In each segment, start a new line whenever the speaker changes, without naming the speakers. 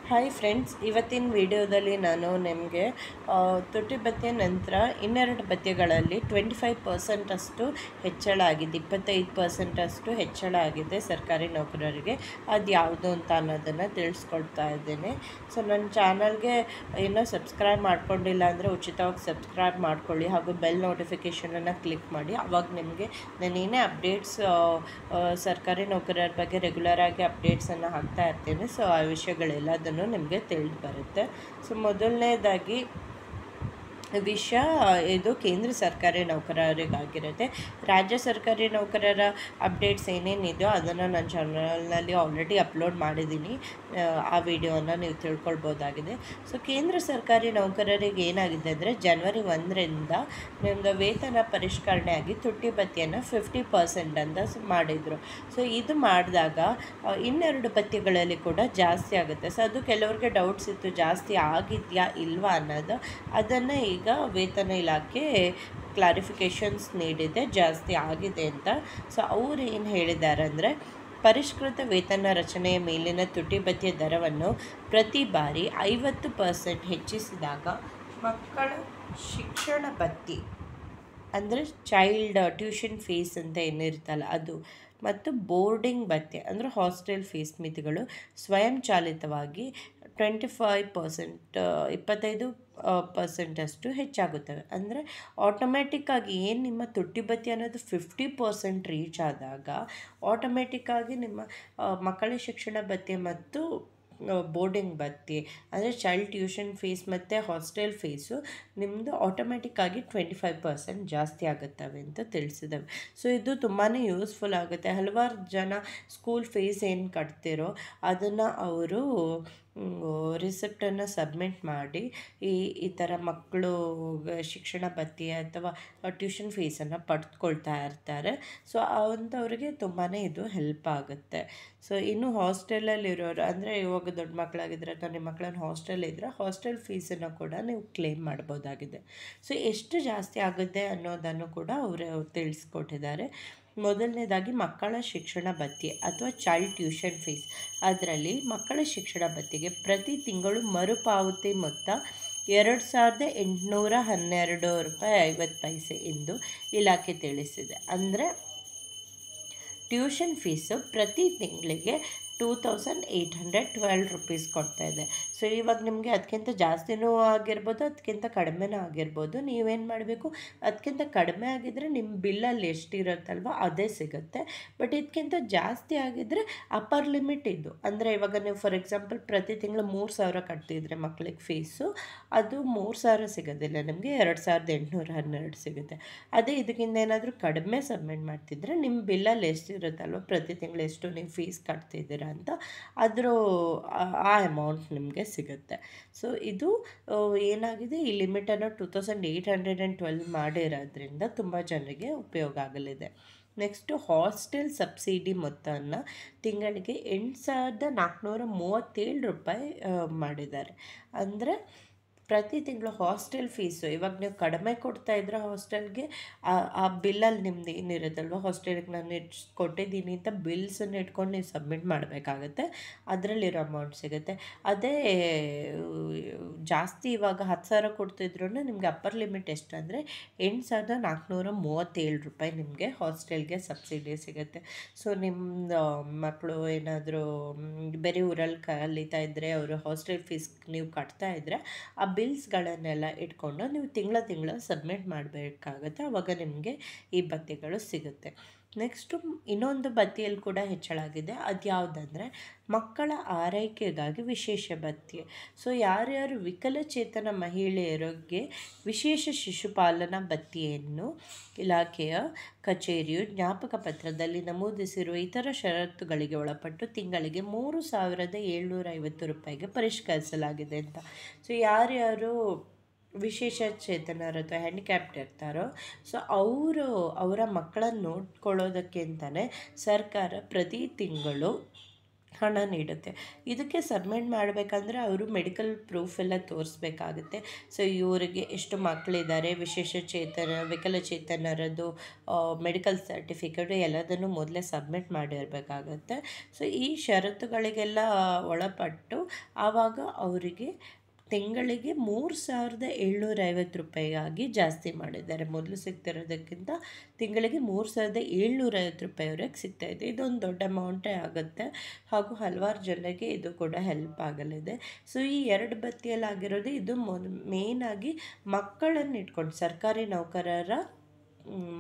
Hi friends, ಇವತ್ತಿನ ವಿಡಿಯೋದಲ್ಲಿ ನಾನು ನಿಮಗೆ ತುಟಿ ಭತ್ಯೆ ನಂತರ 12 ಭತ್ಯೆಗಳಲ್ಲಿ 25% ಅಷ್ಟು ಹೆಚ್ಚಳ ಆಗಿದೆ, 25% ಅಷ್ಟು ಹೆಚ್ಚಳ ಆಗಿದೆ ಸರ್ಕಾರಿ ನೌಕರರಿಗೆ. ಅದು ಯಾವುದು ಅಂತ ಅನ್ನೋದನ್ನು ತಿಳಿಸ್ಕೊಡ್ತಾ ಇದ್ದೇನೆ. ಸೊ ನನ್ನ ಚಾನಲ್ಗೆ ಇನ್ನೂ ಸಬ್ಸ್ಕ್ರೈಬ್ ಮಾಡ್ಕೊಂಡಿಲ್ಲ ಅಂದರೆ ಉಚಿತವಾಗಿ ಸಬ್ಸ್ಕ್ರೈಬ್ ಮಾಡ್ಕೊಳ್ಳಿ, ಹಾಗೂ ಬೆಲ್ ನೋಟಿಫಿಕೇಷನನ್ನು ಕ್ಲಿಕ್ ಮಾಡಿ. ಆವಾಗ ನಿಮಗೆ ನಾನೇನೇ ಅಪ್ಡೇಟ್ಸ್ ಸರ್ಕಾರಿ ನೌಕರರ ಬಗ್ಗೆ ರೆಗ್ಯುಲರ್ ಆಗಿ ಅಪ್ಡೇಟ್ಸನ್ನು ಹಾಕ್ತಾ ಇರ್ತೀನಿ. ಸೊ ಆ ವಿಷಯಗಳೆಲ್ಲದನ್ನು ನಿಮಗೆ ತಿಳಿದು ಬರುತ್ತೆ. ಸೊ ಮೊದಲನೇದಾಗಿ ವಿಷಯ ಇದು ಕೇಂದ್ರ ಸರ್ಕಾರಿ ನೌಕರರಿಗಾಗಿರುತ್ತೆ. ರಾಜ್ಯ ಸರ್ಕಾರಿ ನೌಕರರ ಅಪ್ಡೇಟ್ಸ್ ಏನೇನಿದೆಯೋ ಅದನ್ನು ನನ್ನ ಚಾನಲ್ನಲ್ಲಿ ಆಲ್ರೆಡಿ ಅಪ್ಲೋಡ್ ಮಾಡಿದ್ದೀನಿ. ಆ ವಿಡಿಯೋನ ನೀವು ತಿಳ್ಕೊಳ್ಬೋದಾಗಿದೆ. ಸೊ ಕೇಂದ್ರ ಸರ್ಕಾರಿ ನೌಕರರಿಗೆ ಏನಾಗಿದೆ ಅಂದರೆ ಜನವರಿ 1ರಿಂದ ನಿಮ್ಮದು ವೇತನ ಪರಿಷ್ಕರಣೆ ಆಗಿ ತುಟಿ ಭತ್ಯೆಯನ್ನು 50% ಅಂತ ಮಾಡಿದರು. ಸೊ ಇದು ಮಾಡಿದಾಗ 12 ಭತ್ಯೆಗಳಲ್ಲಿ ಕೂಡ ಜಾಸ್ತಿ ಆಗುತ್ತೆ. ಸೊ ಅದು ಕೆಲವ್ರಿಗೆ ಡೌಟ್ಸ್ ಇತ್ತು, ಜಾಸ್ತಿ ಆಗಿದೆಯಾ ಇಲ್ವಾ ಅನ್ನೋದು. ಅದನ್ನು ಈಗ ವೇತನ ಇಲಾಖೆ ಕ್ಲಾರಿಫಿಕೇಷನ್ಸ್ ನೀಡಿದೆ, ಜಾಸ್ತಿ ಆಗಿದೆ ಅಂತ. ಸೊ ಅವ್ರು ಏನು ಹೇಳಿದ್ದಾರೆ ಅಂದರೆ, ಪರಿಷ್ಕೃತ ವೇತನ ರಚನೆಯ ಮೇಲಿನ ತುಟಿ ಭತ್ಯೆ ದರವನ್ನು ಪ್ರತಿ ಬಾರಿ 50% ಹೆಚ್ಚಿಸಿದಾಗ ಮಕ್ಕಳ ಶಿಕ್ಷಣ ಭತ್ಯೆ ಅಂದರೆ ಚೈಲ್ಡ್ ಟ್ಯೂಷನ್ ಫೀಸ್ ಅಂತ ಏನಿರುತ್ತಲ್ಲ ಅದು, ಮತ್ತು ಬೋರ್ಡಿಂಗ್ ಭತ್ಯೆ ಅಂದರೆ ಹಾಸ್ಟೆಲ್ ಫೀಸ್ ಮಿತಿಗಳು ಸ್ವಯಂಚಾಲಿತವಾಗಿ 25% ಅಷ್ಟು ಹೆಚ್ಚಾಗುತ್ತವೆ. ಅಂದರೆ ಆಟೋಮೆಟಿಕ್ಕಾಗಿ ಏನು ನಿಮ್ಮ ತುಟಿ ಭತ್ಯೆ ಅನ್ನೋದು 50% ರೀಚ್ ಆದಾಗ ಆಟೋಮೆಟಿಕ್ಕಾಗಿ ನಿಮ್ಮ ಮಕ್ಕಳ ಶಿಕ್ಷಣ ಭತ್ಯೆ ಮತ್ತು ಬೋರ್ಡಿಂಗ್ ಭತ್ಯೆ ಅಂದರೆ ಚೈಲ್ಡ್ ಟ್ಯೂಷನ್ ಫೀಸ್ ಮತ್ತು ಹಾಸ್ಟೆಲ್ ಫೀಸು ನಿಮ್ಮದು ಆಟೋಮೆಟಿಕ್ಕಾಗಿ 25% ಜಾಸ್ತಿ ಆಗುತ್ತವೆ ಅಂತ ತಿಳಿಸಿದ್ದಾವೆ. ಸೊ ಇದು ತುಂಬಾ ಯೂಸ್ಫುಲ್ ಆಗುತ್ತೆ. ಹಲವಾರು ಜನ ಸ್ಕೂಲ್ ಫೀಸ್ ಏನು ಕಟ್ತಿರೋ ಅದನ್ನು ಅವರು ರಿಸಿಪ್ಟನ್ನು ಸಬ್ಮಿಟ್ ಮಾಡಿ ಈ ಥರ ಮಕ್ಕಳು ಶಿಕ್ಷಣ ಭತ್ಯೆ ಅಥವಾ ಟ್ಯೂಷನ್ ಫೀಸನ್ನು ಪಡೆದುಕೊಳ್ತಾ ಇರ್ತಾರೆ. ಸೊ ಅಂಥವ್ರಿಗೆ ತುಂಬಾ ಇದು ಹೆಲ್ಪ್ ಆಗುತ್ತೆ. ಸೊ ಇನ್ನು ಹಾಸ್ಟೆಲಲ್ಲಿರೋರು ಅಂದರೆ ಇವಾಗ ದೊಡ್ಡ ಮಕ್ಕಳಾಗಿದ್ದರೆ ಅಥವಾ ನಿಮ್ಮ ಮಕ್ಕಳನ್ನು ಹಾಸ್ಟೆಲ್ ಇದ್ದರೆ ಹಾಸ್ಟೆಲ್ ಫೀಸನ್ನು ಕೂಡ ನೀವು ಕ್ಲೇಮ್ ಮಾಡ್ಬೋದಾಗಿದೆ. ಸೊ ಎಷ್ಟು ಜಾಸ್ತಿ ಆಗುತ್ತೆ ಅನ್ನೋದನ್ನು ಕೂಡ ಅವರು ತಿಳಿಸ್ಕೊಟ್ಟಿದ್ದಾರೆ. ಮೊದಲನೇದಾಗಿ ಮಕ್ಕಳ ಶಿಕ್ಷಣ ಭತ್ಯೆ ಅಥವಾ ಚೈಲ್ಡ್ ಟ್ಯೂಷನ್ ಫೀಸ್. ಅದರಲ್ಲಿ ಮಕ್ಕಳ ಶಿಕ್ಷಣ ಭತ್ಯೆಗೆ ಪ್ರತಿ ತಿಂಗಳು ಮರುಪಾವತಿ ಮೊತ್ತ 2,812 ರೂಪಾಯಿ 50 ಪೈಸೆ ಎಂದು ಇಲಾಖೆ ತಿಳಿಸಿದೆ. ಅಂದರೆ ಟ್ಯೂಷನ್ ಫೀಸು ಪ್ರತಿ ತಿಂಗಳಿಗೆ 2,812 ರುಪೀಸ್ ಕೊಡ್ತಾಯಿದೆ. ಸೊ ಇವಾಗ ನಿಮಗೆ ಅದಕ್ಕಿಂತ ಜಾಸ್ತಿನೂ ಆಗಿರ್ಬೋದು, ಅದಕ್ಕಿಂತ ಕಡಿಮೆನೂ ಆಗಿರ್ಬೋದು. ನೀವೇನು ಮಾಡಬೇಕು, ಅದಕ್ಕಿಂತ ಕಡಿಮೆ ಆಗಿದ್ದರೆ ನಿಮ್ಮ ಬಿಲ್ಲಲ್ಲಿ ಎಷ್ಟಿರುತ್ತಲ್ವ ಅದೇ ಸಿಗುತ್ತೆ. ಬಟ್ ಇದಕ್ಕಿಂತ ಜಾಸ್ತಿ ಆಗಿದ್ದರೆ ಅಪ್ಪರ್ ಲಿಮಿಟ್ ಇದು. ಅಂದರೆ ಇವಾಗ ನೀವು ಫಾರ್ ಎಕ್ಸಾಂಪಲ್ ಪ್ರತಿ ತಿಂಗಳು 3,000 ಕಟ್ತಿದ್ರೆ ಮಕ್ಕಳಿಗೆ ಫೀಸು, ಅದು 3,000 ಸಿಗೋದಿಲ್ಲ, ನಿಮಗೆ 2,812 ಸಿಗುತ್ತೆ. ಅದೇ ಇದಕ್ಕಿಂತ ಏನಾದರೂ ಕಡಿಮೆ ಸಬ್ಮಿಟ್ ಮಾಡ್ತಿದ್ರೆ ನಿಮ್ಮ ಬಿಲ್ಲಲ್ಲಿ ಎಷ್ಟಿರುತ್ತಲ್ವ ಪ್ರತಿ ತಿಂಗಳು ಎಷ್ಟು ನೀವು ಫೀಸ್ ಕಟ್ತಿದ್ದೀರ ಅಂತ ಅದರ ಆ ಅಮೌಂಟ್ ನಿಮಗೆ ಸಿಗುತ್ತೆ. ಸೊ ಇದು ಏನಾಗಿದೆ, ಈ ಲಿಮಿಟನ್ನು 2,812 ಮಾಡಿರೋದ್ರಿಂದ ತುಂಬ ಜನರಿಗೆ ಉಪಯೋಗ ಆಗಲಿದೆ. ನೆಕ್ಸ್ಟು ಹಾಸ್ಟೆಲ್ ಸಬ್ಸಿಡಿ ಮೊತ್ತವನ್ನು ತಿಂಗಳಿಗೆ 8,437 ರೂಪಾಯಿ ಮಾಡಿದ್ದಾರೆ. ಅಂದರೆ ಪ್ರತಿ ತಿಂಗಳು ಹಾಸ್ಟೆಲ್ ಫೀಸು ಇವಾಗ ನೀವು ಕಡಿಮೆ ಕೊಡ್ತಾಯಿದ್ರೆ ಹಾಸ್ಟೆಲ್ಗೆ ಆ ಬಿಲ್ಲಲ್ಲಿ ನಿಮ್ದು ಏನಿರುತ್ತಲ್ವ, ಹಾಸ್ಟೆಲ್ಗೆ ನಾನು ಕೊಟ್ಟಿದ್ದೀನಿ ಅಂತ ಬಿಲ್ಸನ್ನು ಇಟ್ಕೊಂಡು ನೀವು ಸಬ್ಮಿಟ್ ಮಾಡಬೇಕಾಗತ್ತೆ, ಅದರಲ್ಲಿರೋ ಅಮೌಂಟ್ ಸಿಗುತ್ತೆ. ಅದೇ ಜಾಸ್ತಿ ಇವಾಗ 10,000 ಕೊಡ್ತಿದ್ರು ನಿಮಗೆ ಅಪ್ಪರ್ ಲಿಮಿಟ್ ಎಷ್ಟು ಅಂದರೆ 8,437 ರೂಪಾಯಿ ನಿಮಗೆ ಹಾಸ್ಟೆಲ್ಗೆ ಸಬ್ಸಿಡಿ ಸಿಗುತ್ತೆ. ಸೊ ನಿಮ್ಮದು ಮಕ್ಕಳು ಏನಾದರೂ ಬೇರೆ ಊರಲ್ಲಿ ಕಲಿತಾ ಇದ್ದರೆ ಅವರು ಹಾಸ್ಟೆಲ್ ಫೀಸ್ ನೀವು ಕಟ್ತಾ ಇದ್ದರೆ ಆ ಬಿಲ್ಸ್ಗಳನ್ನೆಲ್ಲ ಇಟ್ಕೊಂಡು ನೀವು ತಿಂಗಳ ಸಬ್ಮಿಟ್ ಮಾಡಬೇಕಾಗತ್ತೆ. ಆವಾಗ ನಿಮಗೆ ಈ ಭತ್ಯೆಗಳು ಸಿಗುತ್ತೆ. ನೆಕ್ಸ್ಟು ಇನ್ನೊಂದು ಭತ್ಯೆಯಲ್ಲಿ ಕೂಡ ಹೆಚ್ಚಳ ಆಗಿದೆ. ಅದು ಯಾವುದಂದರೆ ಮಕ್ಕಳ ಆರೈಕೆಗಾಗಿ ವಿಶೇಷ ಭತ್ಯೆ. ಸೊ ಯಾರ್ಯಾರು ವಿಕಲಚೇತನ ಮಹಿಳೆಯರಿಗೆ ವಿಶೇಷ ಶಿಶುಪಾಲನಾ ಭತ್ಯೆಯನ್ನು ಇಲಾಖೆಯ ಕಚೇರಿಯು ಜ್ಞಾಪಕ ಪತ್ರದಲ್ಲಿ ನಮೂದಿಸಿರುವ ಇತರ ಷರತ್ತುಗಳಿಗೆ ಒಳಪಟ್ಟು ತಿಂಗಳಿಗೆ 3,750 ರೂಪಾಯಿಗೆ ಪರಿಷ್ಕರಿಸಲಾಗಿದೆ ಅಂತ. ಸೊ ಯಾರ್ಯಾರು ವಿಶೇಷ ಚೇತನರು ಅಥವಾ ಹ್ಯಾಂಡಿಕ್ಯಾಪ್ಟ್ ಇರ್ತಾರೋ ಸೊ ಅವರ ಮಕ್ಕಳನ್ನು ನೋಡ್ಕೊಳ್ಳೋದಕ್ಕೆ ಅಂತಲೇ ಸರ್ಕಾರ ಪ್ರತಿ ತಿಂಗಳು ಹಣ ನೀಡುತ್ತೆ. ಇದಕ್ಕೆ ಸಬ್ಮಿಟ್ ಮಾಡಬೇಕಂದ್ರೆ ಅವರು ಮೆಡಿಕಲ್ ಪ್ರೂಫ್ ಎಲ್ಲ ತೋರಿಸ್ಬೇಕಾಗುತ್ತೆ. ಸೊ ಇವರಿಗೆ ಎಷ್ಟು ಮಕ್ಕಳಿದ್ದಾರೆ, ವಿಕಲಚೇತನರದ್ದು ಮೆಡಿಕಲ್ ಸರ್ಟಿಫಿಕೇಟು ಎಲ್ಲದನ್ನು ಮೊದಲೇ ಸಬ್ಮಿಟ್ ಮಾಡಿರಬೇಕಾಗತ್ತೆ. ಸೊ ಈ ಷರತ್ತುಗಳಿಗೆಲ್ಲ ಒಳಪಟ್ಟು ಆವಾಗ ಅವರಿಗೆ ತಿಂಗಳಿಗೆ 3,750 ಆಗಿ ಜಾಸ್ತಿ ಮಾಡಿದ್ದಾರೆ. ಮೊದಲು ಸಿಗ್ತಿರೋದಕ್ಕಿಂತ ತಿಂಗಳಿಗೆ 3,750 ರೂಪಾಯಿವರೆಗೆ ಸಿಗ್ತಾಯಿದೆ. ಇದೊಂದು ದೊಡ್ಡ ಅಮೌಂಟೇ ಆಗುತ್ತೆ ಹಾಗೂ ಹಲವಾರು ಜನರಿಗೆ ಇದು ಕೂಡ ಹೆಲ್ಪ್ ಆಗಲಿದೆ. ಸೊ ಈ 2 ಭತ್ಯೆಯಲ್ಲಾಗಿರೋದು ಇದು ಮೇಯ್ನಾಗಿ ಮಕ್ಕಳನ್ನು ಇಟ್ಕೊಂಡು ಸರ್ಕಾರಿ ನೌಕರರ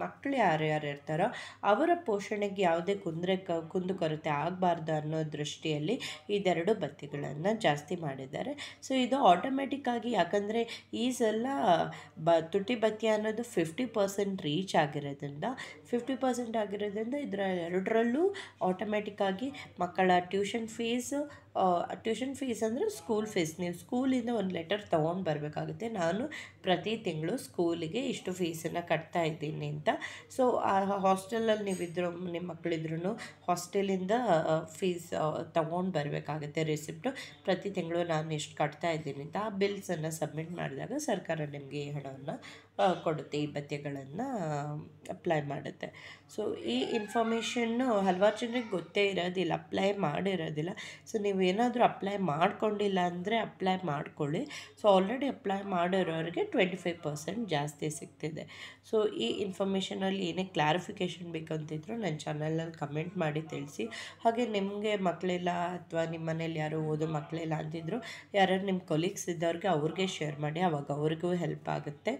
ಮಕ್ಕಳು ಯಾರ್ಯಾರು ಇರ್ತಾರೋ ಅವರ ಪೋಷಣೆಗೆ ಯಾವುದೇ ಕುಂದುಕೊರತೆ ಆಗಬಾರ್ದು ಅನ್ನೋ ದೃಷ್ಟಿಯಲ್ಲಿ ಇದೆರಡು ಭತ್ಯೆಗಳನ್ನು ಜಾಸ್ತಿ ಮಾಡಿದ್ದಾರೆ. ಸೊ ಇದು ಆಟೋಮೆಟಿಕ್ಕಾಗಿ, ಯಾಕಂದರೆ ಈ ಸಲ ತುಟಿ ಭತ್ಯೆ ಅನ್ನೋದು 50% ರೀಚ್ ಆಗಿರೋದ್ರಿಂದ 50% ಆಗಿರೋದ್ರಿಂದ ಇದರ ಎರಡರಲ್ಲೂ ಆಟೋಮೆಟಿಕ್ಕಾಗಿ ಮಕ್ಕಳ ಟ್ಯೂಷನ್ ಫೀಸ್ ಅಂದರೆ ಸ್ಕೂಲ್ ಫೀಸ್, ನೀವು ಸ್ಕೂಲಿಂದ ಒಂದು ಲೆಟರ್ ತೊಗೊಂಡು ಬರಬೇಕಾಗುತ್ತೆ, ನಾನು ಪ್ರತಿ ತಿಂಗಳು ಸ್ಕೂಲಿಗೆ ಇಷ್ಟು ಫೀಸನ್ನು ಕಟ್ತಾ ಇದ್ದೀನಿ ಅಂತ. ಸೊ ಆ ಹಾಸ್ಟೆಲಲ್ಲಿ ನಿಮ್ಮ ಮಕ್ಕಳಿದ್ರೂ ಹಾಸ್ಟೆಲಿಂದ ಫೀಸ್ ತೊಗೊಂಡು ಬರಬೇಕಾಗುತ್ತೆ ರಿಸಿಪ್ಟು, ಪ್ರತಿ ತಿಂಗಳು ನಾನು ಇಷ್ಟು ಕಟ್ತಾ ಇದ್ದೀನಿ ಅಂತ. ಆ ಬಿಲ್ಸನ್ನು ಸಬ್ಮಿಟ್ ಮಾಡಿದಾಗ ಸರ್ಕಾರ ನಿಮಗೆ ಈ ಹಣವನ್ನು ಕೊಡುತ್ತೆ, ಈ ಭತ್ಯೆಗಳನ್ನು ಅಪ್ಲೈ ಮಾಡುತ್ತೆ. ಸೊ ಈ ಇನ್ಫಾರ್ಮೇಷನ್ನು ಹಲವಾರು ಜನರಿಗೆ ಗೊತ್ತೇ ಇರೋದಿಲ್ಲ, ಅಪ್ಲೈ ಮಾಡಿರೋದಿಲ್ಲ. ಸೊ ನೀವೇನಾದರೂ ಅಪ್ಲೈ ಮಾಡ್ಕೊಂಡಿಲ್ಲ ಅಂದರೆ ಅಪ್ಲೈ ಮಾಡ್ಕೊಳ್ಳಿ. ಸೊ ಆಲ್ರೆಡಿ ಅಪ್ಲೈ ಮಾಡಿರೋರಿಗೆ 25% ಜಾಸ್ತಿ ಸಿಗ್ತಿದೆ. ಸೊ ಈ ಇನ್ಫಾರ್ಮೇಷನಲ್ಲಿ ಏನೇ ಕ್ಲಾರಿಫಿಕೇಷನ್ ಬೇಕಂತಿದ್ರು ನನ್ನ ಚಾನಲಲ್ಲಿ ಕಮೆಂಟ್ ಮಾಡಿ ತಿಳಿಸಿ. ಹಾಗೆ ನಿಮಗೆ ಮಕ್ಕಳಿಲ್ಲ ಅಥವಾ ನಿಮ್ಮ ಮನೇಲಿ ಯಾರು ಓದೋ ಮಕ್ಕಳಿಲ್ಲ ಅಂತಿದ್ರು, ಯಾರು ನಿಮ್ಮ ಕೊಲೀಗ್ಸ್ ಇದ್ದವ್ರಿಗೆ ಅವ್ರಿಗೆ ಶೇರ್ ಮಾಡಿ, ಆವಾಗ ಅವ್ರಿಗೂ ಹೆಲ್ಪ್ ಆಗುತ್ತೆ.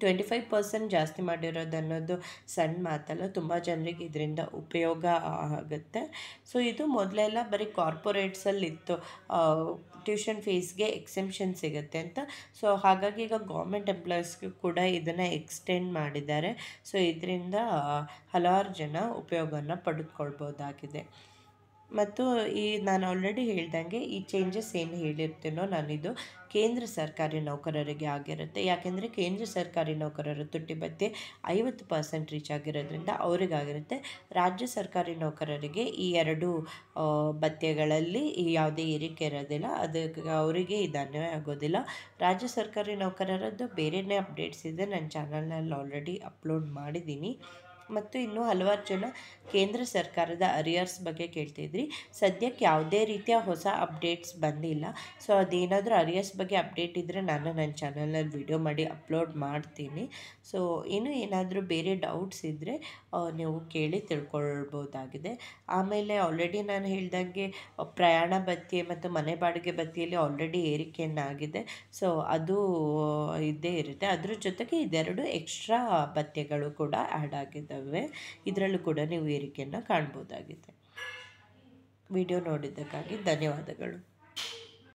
25% ಜಾಸ್ತಿ ಮಾಡಿರೋದು ಅನ್ನೋದು ಸಣ್ಣ ಮಾತಲ್ಲ, ತುಂಬ ಜನರಿಗೆ ಇದರಿಂದ ಉಪಯೋಗ ಆಗುತ್ತೆ. ಸೊ ಇದು ಮೊದಲೆಲ್ಲ ಬರೀ ಕಾರ್ಪೊರೇಟ್ಸಲ್ಲಿತ್ತು, ಟ್ಯೂಷನ್ ಫೀಸ್ಗೆ ಎಕ್ಸೆಂಪ್ಷನ್ ಸಿಗುತ್ತೆ ಅಂತ. ಸೊ ಹಾಗಾಗಿ ಈಗ ಗೌರ್ಮೆಂಟ್ ಎಂಪ್ಲಾಯೀಸ್ಗೂ ಕೂಡ ಇದನ್ನು ಎಕ್ಸ್ಟೆಂಡ್ ಮಾಡಿದ್ದಾರೆ. ಸೊ ಇದರಿಂದ ಹಲವಾರು ಜನ ಉಪಯೋಗವನ್ನು ಪಡೆದುಕೊಳ್ಬೋದಾಗಿದೆ. ಮತ್ತು ನಾನು ಆಲ್ರೆಡಿ ಹೇಳ್ದಂಗೆ ಈ ಚೇಂಜಸ್ ಏನು ಹೇಳಿರ್ತೀನೋ ನಾನಿದು ಕೇಂದ್ರ ಸರ್ಕಾರಿ ನೌಕರರಿಗೆ ಆಗಿರುತ್ತೆ. ಯಾಕೆಂದರೆ ಕೇಂದ್ರ ಸರ್ಕಾರಿ ನೌಕರರ ತುಟಿ ಭತ್ಯೆ 50% ರೀಚ್ ಆಗಿರೋದ್ರಿಂದ ಅವರಿಗಾಗಿರುತ್ತೆ. ರಾಜ್ಯ ಸರ್ಕಾರಿ ನೌಕರರಿಗೆ ಈ 2 ಭತ್ಯೆಗಳಲ್ಲಿ ಯಾವುದೇ ಏರಿಕೆ ಇರೋದಿಲ್ಲ, ಅದಕ್ಕೆ ಅವರಿಗೆ ಇದು ಅನ್ವಯ ಆಗೋದಿಲ್ಲ. ರಾಜ್ಯ ಸರ್ಕಾರಿ ನೌಕರರದ್ದು ಬೇರೆಯೇ ಅಪ್ಡೇಟ್ಸ್ ಇದೆ, ನನ್ನ ಚಾನಲ್ನಲ್ಲಿ ಆಲ್ರೆಡಿ ಅಪ್ಲೋಡ್ ಮಾಡಿದ್ದೀನಿ. ಮತ್ತು ಇನ್ನೂ ಹಲವಾರು ಜನ ಕೇಂದ್ರ ಸರ್ಕಾರದ ಅರಿಯರ್ಸ್ ಬಗ್ಗೆ ಕೇಳ್ತಿದ್ರಿ. ಸದ್ಯಕ್ಕೆ ಯಾವುದೇ ರೀತಿಯ ಹೊಸ ಅಪ್ಡೇಟ್ಸ್ ಬಂದಿಲ್ಲ. ಸೊ ಅದೇನಾದರೂ ಅರಿಯರ್ಸ್ ಬಗ್ಗೆ ಅಪ್ಡೇಟ್ ಇದ್ದರೆ ನಾನು ನನ್ನ ಚಾನಲಲ್ಲಿ ವಿಡಿಯೋ ಮಾಡಿ ಅಪ್ಲೋಡ್ ಮಾಡ್ತೀನಿ. ಸೊ ಇನ್ನೂ ಏನಾದರೂ ಬೇರೆ ಡೌಟ್ಸ್ ಇದ್ದರೆ ನೀವು ಕೇಳಿ ತಿಳ್ಕೊಳ್ಬೋದಾಗಿದೆ. ಆಮೇಲೆ ಆಲ್ರೆಡಿ ನಾನು ಹೇಳ್ದಂಗೆ ಪ್ರಯಾಣ ಭತ್ಯೆ ಮತ್ತು ಮನೆ ಬಾಡಿಗೆ ಭತ್ಯೆಯಲ್ಲಿ ಆಲ್ರೆಡಿ ಏರಿಕೆಯನ್ನಾಗಿದೆ. ಸೊ ಅದು ಇದ್ದೇ ಇರುತ್ತೆ. ಅದ್ರ ಜೊತೆಗೆ ಇದೆರಡು ಎಕ್ಸ್ಟ್ರಾ ಭತ್ಯೆಗಳು ಕೂಡ ಆ್ಯಡ್ ಆಗಿದ್ದಾವೆ. ಇದರಲ್ಲೂ ಕೂಡ ನೀವು ಏರಿಕೆಯನ್ನು ಕಾಣ್ಬೋದಾಗಿದೆ. ವಿಡಿಯೋ ನೋಡಿದ್ದಕ್ಕಾಗಿ ಧನ್ಯವಾದಗಳು.